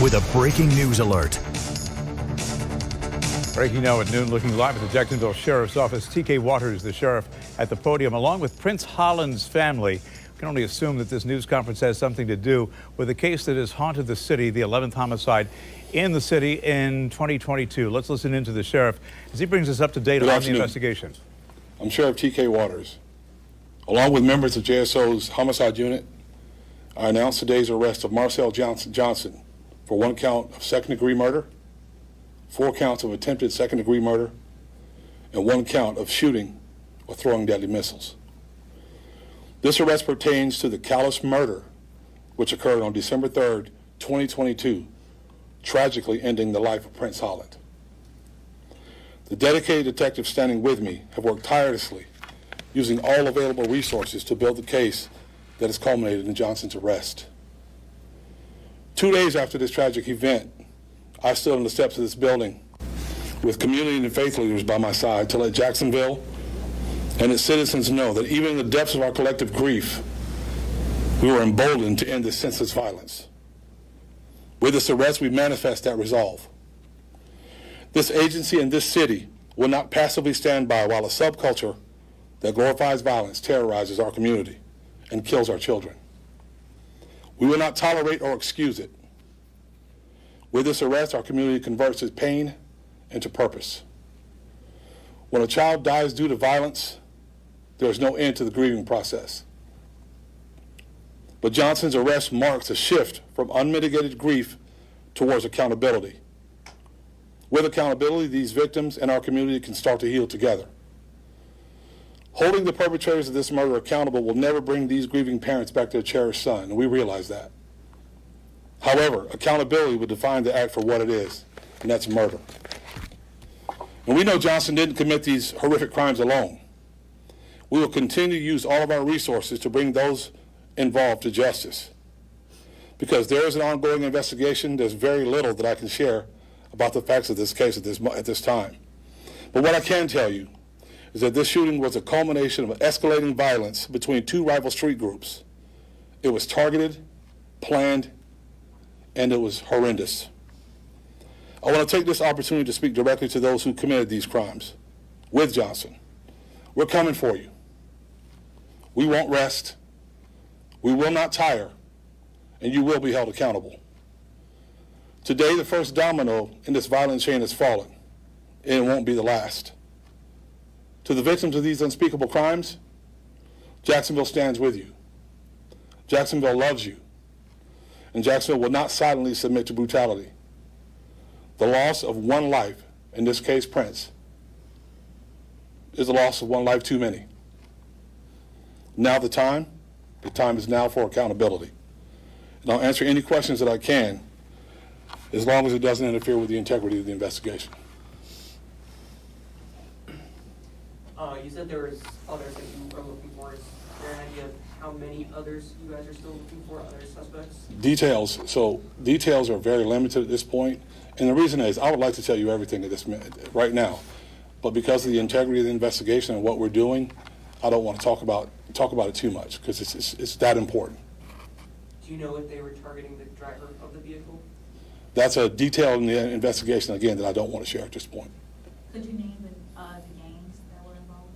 with a breaking news alert. Breaking now at noon, looking live at the Jacksonville Sheriff's Office. TK Waters, the sheriff, at the podium, along with Prince Holland's family. We can only assume that this news conference has something to do with a case that has haunted the city, the 11th homicide in the city in 2022. Let's listen into the sheriff as he brings us up to date on the investigation. I'm Sheriff TK Waters. Along with members of JSO's homicide unit, I announce today's arrest of Marcel Johnson for 1 count of second-degree murder, 4 counts of attempted second-degree murder, and 1 count of shooting or throwing deadly missiles. This arrest pertains to the callous murder which occurred on December 3rd, 2022, tragically ending the life of Prince Holland. The dedicated detectives standing with me have worked tirelessly, using all available resources to build the case that has culminated in Johnson's arrest. 2 days after this tragic event, I stood on the steps of this building with community and faith leaders by my side to let Jacksonville and its citizens know that even in the depths of our collective grief, we were emboldened to end this senseless violence. With this arrest, we manifest that resolve. This agency and this city will not passively stand by while a subculture that glorifies violence terrorizes our community and kills our children. We will not tolerate or excuse it. With this arrest, our community converts its pain into purpose. When a child dies due to violence, there is no end to the grieving process. But Johnson's arrest marks a shift from unmitigated grief towards accountability. With accountability, these victims and our community can start to heal together. Holding the perpetrators of this murder accountable will never bring these grieving parents back to their cherished son, and we realize that. However, accountability will define the act for what it is, and that's murder. And we know Johnson didn't commit these horrific crimes alone. We will continue to use all of our resources to bring those involved to justice. Because there is an ongoing investigation, there's very little that I can share about the facts of this case at this time. But what I can tell you is that this shooting was a culmination of escalating violence between 2 rival street groups. It was targeted, planned, and it was horrendous. I want to take this opportunity to speak directly to those who committed these crimes with Johnson. We're coming for you. We won't rest. We will not tire, and you will be held accountable. Today, the first domino in this violent chain has fallen, and it won't be the last. To the victims of these unspeakable crimes, Jacksonville stands with you. Jacksonville loves you, and Jacksonville will not silently submit to brutality. The loss of 1 life, in this case Prince, is the loss of 1 life too many. Now the time is now for accountability. And I'll answer any questions that I can, as long as it doesn't interfere with the integrity of the investigation. You said there was others that you are looking for. Is there an idea of how many others you guys are still looking for, other suspects? Details. So details are very limited at this point. And the reason is I would like to tell you everything at this minute, right now. But because of the integrity of the investigation and what we're doing, I don't want to talk about it too much because it's that important. Do you know if they were targeting the driver of the vehicle? That's a detail in the investigation, again, that I don't want to share at this point. Could you name the gangs that were involved?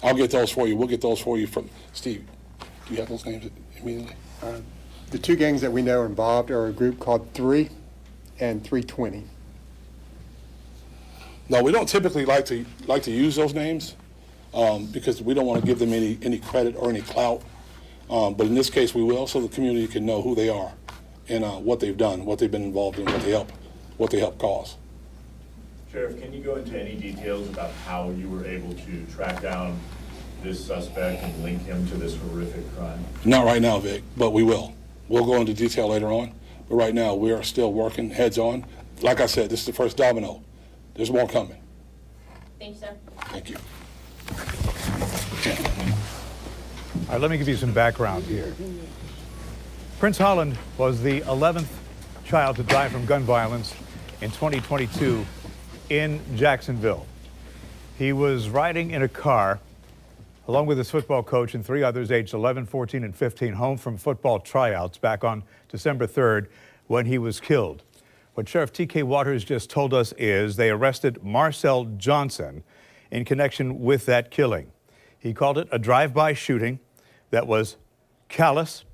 I'll get those for you. We'll get those for you from Steve. Do you have those names immediately? The 2 gangs that we know are involved are a group called 3 and 320. No, we don't typically like to use those names because we don't want to give them any credit or any clout. But in this case, we will, so the community can know who they are and what they've done, what they've been involved in, what they help cause. Sheriff, can you go into any details about how you were able to track down this suspect and link him to this horrific crime? Not right now, Vic, but we will. We'll go into detail later on. But right now, we are still working heads on. Like I said, this is the first domino. There's more coming. Thank you, sir. Thank you. All right, let me give you some background here. Prince Holland was the 11th child to die from gun violence in 2022 in Jacksonville. He was riding in a car along with his football coach and 3 others aged 11, 14, and 15 home from football tryouts back on December 3rd when he was killed. What Sheriff T.K. Waters just told us is they arrested Marcel Johnson in connection with that killing. He called it a drive-by shooting that was callous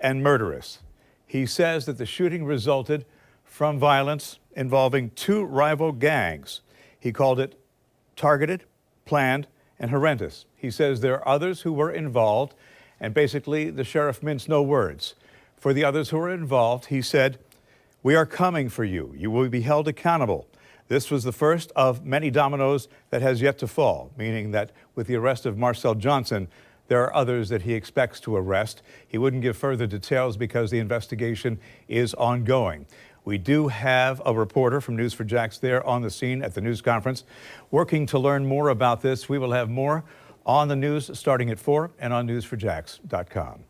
and murderous. He says that the shooting resulted from violence involving two rival gangs. He called it targeted, planned, and horrendous. He says there are others who were involved, and basically the sheriff minced no words. For the others who were involved, he said, "We are coming for you. You will be held accountable." This was the first of many dominoes that has yet to fall, meaning that with the arrest of Marcel Johnson, there are others that he expects to arrest. He wouldn't give further details because the investigation is ongoing. We do have a reporter from News4Jax there on the scene at the news conference working to learn more about this. We will have more on the news starting at 4 and on news4jax.com.